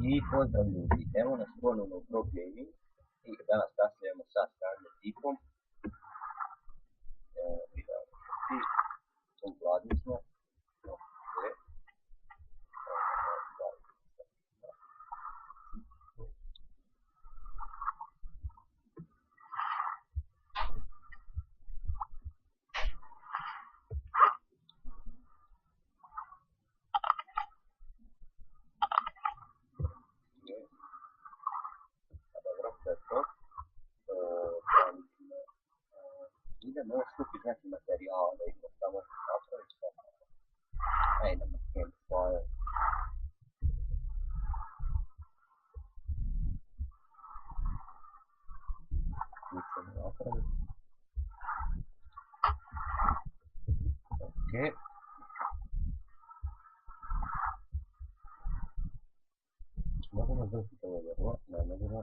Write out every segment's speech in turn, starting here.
I pozdrav ljudi, evo nas ponovno u Pro Gaming i danas nastavljamo sa Stranger Thiefom. I gladni smo. Idemo još skupiti neki materijal da ih samo napraviti. Ajde na campfire. Ćemo napraviti. Ok. Možemo zvrstiti ovo vrlo, ne možemo.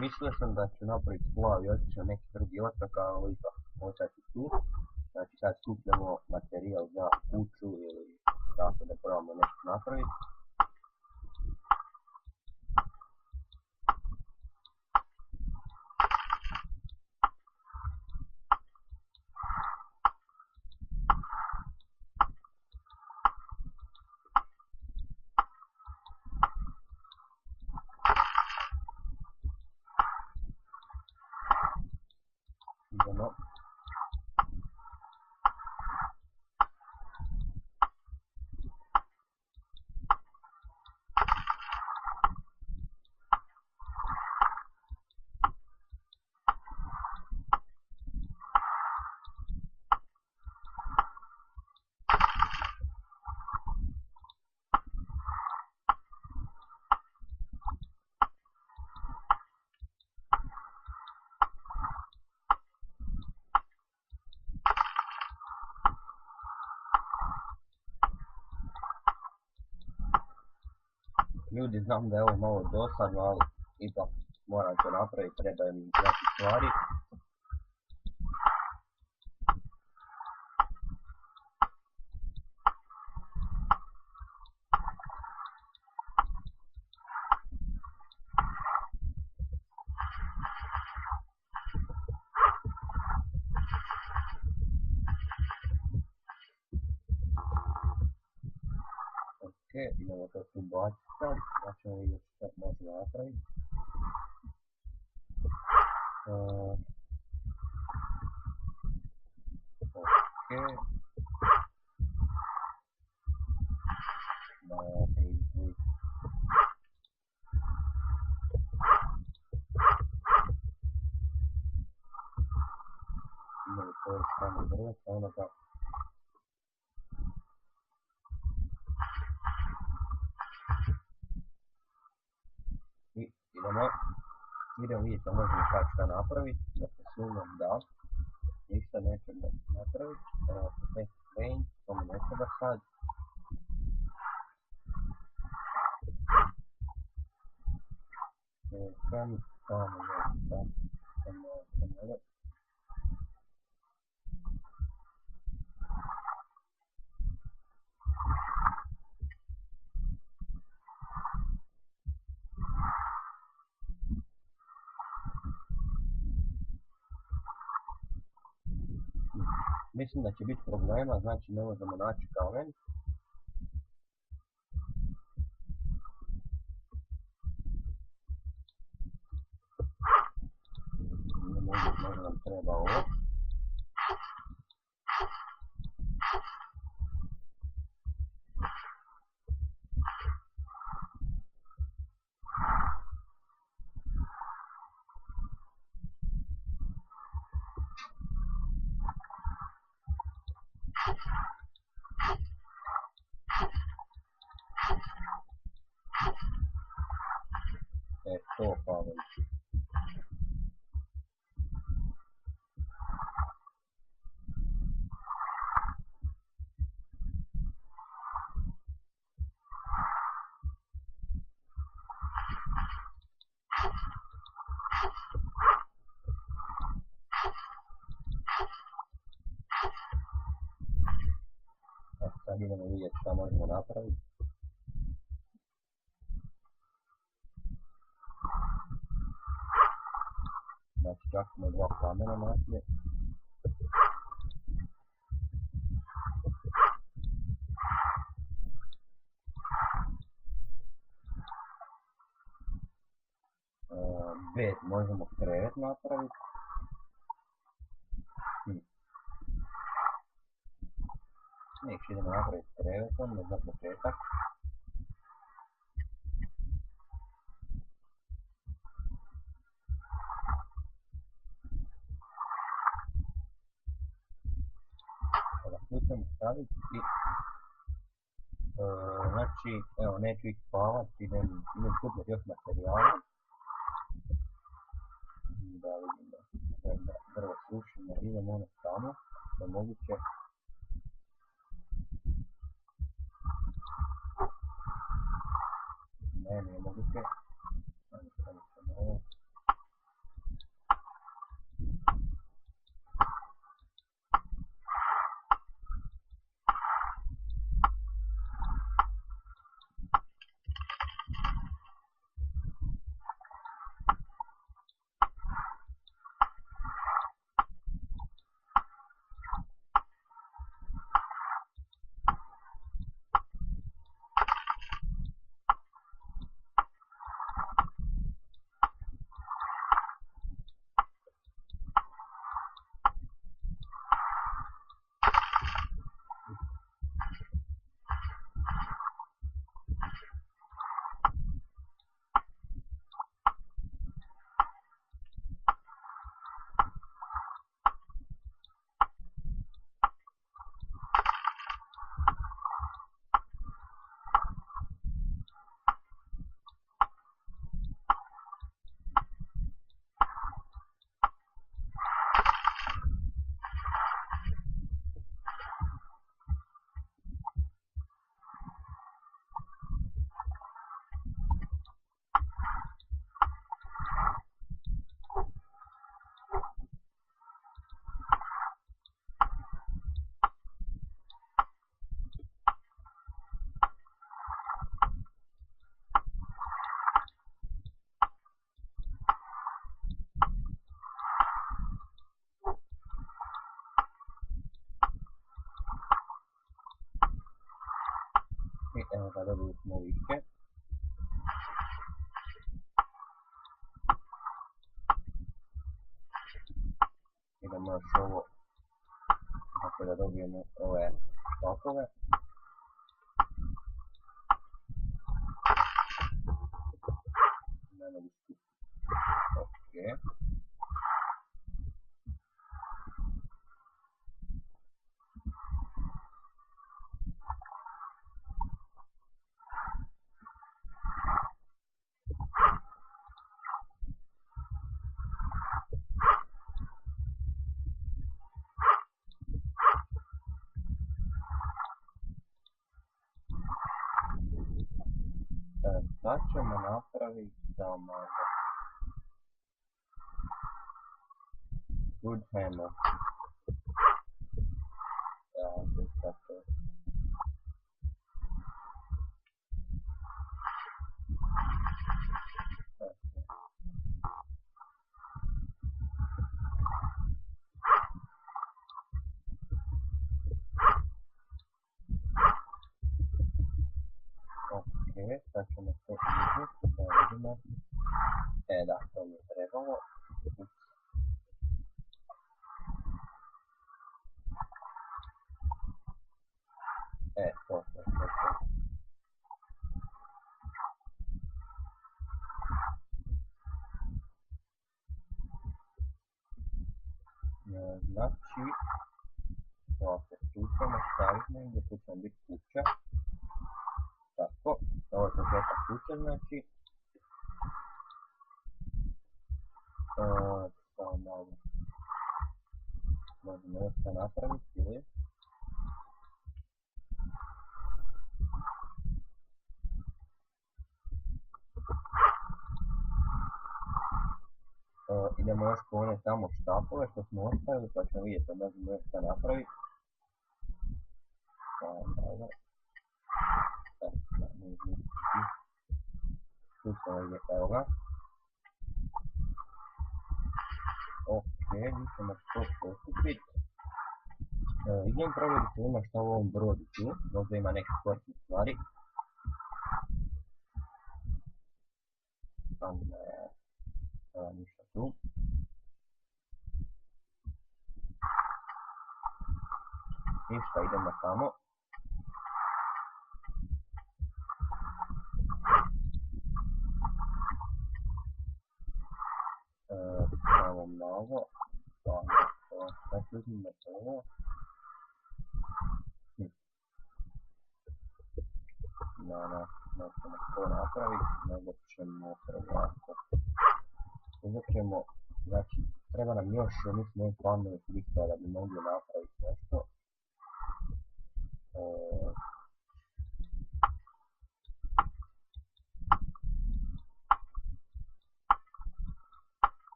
Mislio sam da ću napraviti splav i otići na neki drugi otok, ali ipak ostati tu. Znači sad skupljamo materijal za kuću ili tako da probamo nešto napraviti. Idemo. Ljudi, znam da je ovo malo dosadno, ali ipak moram to napraviti, trebaju mi neke stvari. Ok, idemo to tu baciti sad, da ćemo vidjeti što možemo napraviti. Ok. Idemo to još tamo drveta, ono ga. I idemo vidjeti da možemo sad šta napraviti, da se sumnjam da ništa nećemo napraviti. Protect range, to mi ne treba sad. Sam tamo nešto, samo mislim da će biti problema, znači ne možemo naći kamen. Možda nam treba ovo. To Pavel. Sad idemo vidjeti šta možemo napraviti. Znači čak smo 2 kamena našli. Bed možemo krevet napraviti. Neće idemo napraviti krevetom, ne za početak. Sada tu ćemo staviti i znači, evo neću ih spavati, idem skupljati još materijala. Da vidim da drvo sušimo, idem ono tamo, što je moguće. Ne, nije moguće. Evo ga, dobili smo više. Idemo još ovo, tako da dobijemo ove štakove. Ne mogu skupiti. Ok. Sad ćemo napraviti samo wood hammer. Tako. Sad ćemo to izvesti, da vidimo. Da, to mi je trebalo. To. Znači, ovdje tu ćemo staviti negdje, tu ćemo biti kuća. Tako, ovo je početak kuće, znači. Samo malo. Možemo još to napraviti, ili? Idemo još po one tamo štapove što smo ostavili, pa ćemo vidjeti da možemo još to napraviti. Evo ga. Ok, nisam na to postupit. Idem provjeriti ima šta u ovom brodu tu, možda ima neke korisne stvari. Tam ništa tu. Ništa, idemo tamo. Tamo mnogo. Sad uzmimo ovo. Nećemo to napraviti, nego ćemo ovako. Uzet ćemo, znači, treba nam još, mislim, pametnih listova da bi mogli napraviti nešto.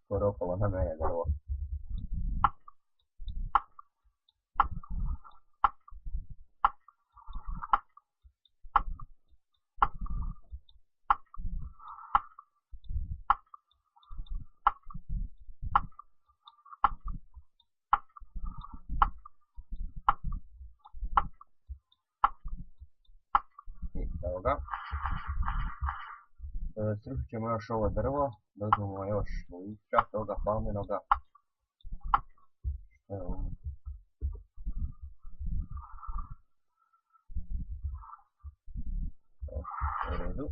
Skoro opalo na mene drvo. Evo ga. Srušit ćemo još ovo drvo, da uzmemo još lišća toga palmenoga. Što je ovo? U redu.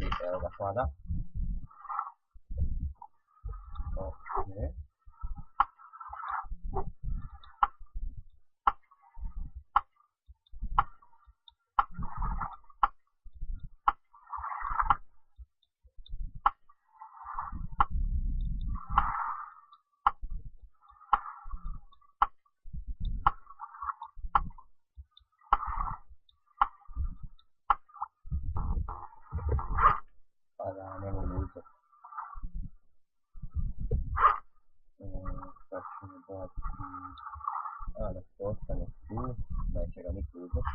I evo ga sada. Ok. Pa da, ne mogu uzeti. Sad ćemo dati... da se ostane tu, neće ga niko uzeti.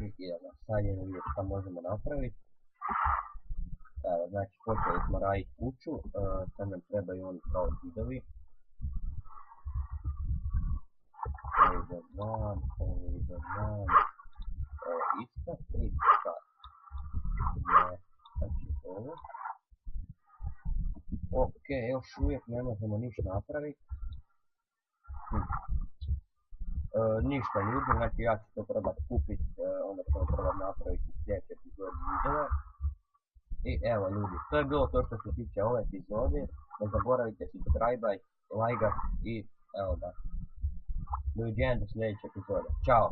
I idemo, sad idemo vidjeti šta možemo napraviti. Evo, znači počeli smo raditi kuću, sad nam trebaju oni kao zidovi. Ovo ide van, ovo ide van, ovo isto i sad. Znači ovo. Ok, još uvijek ne možemo ništa napraviti. Ništa ljudi, znači ja ću to probati kupiti, onda ćemo probati napraviti sljedeće epizode videa. I evo ljudi, to je bilo to što se tiče ove epizode. Ne zaboravite subscribe, lajkat i evo da. Doviđenja do sljedeće epizode. Ćao!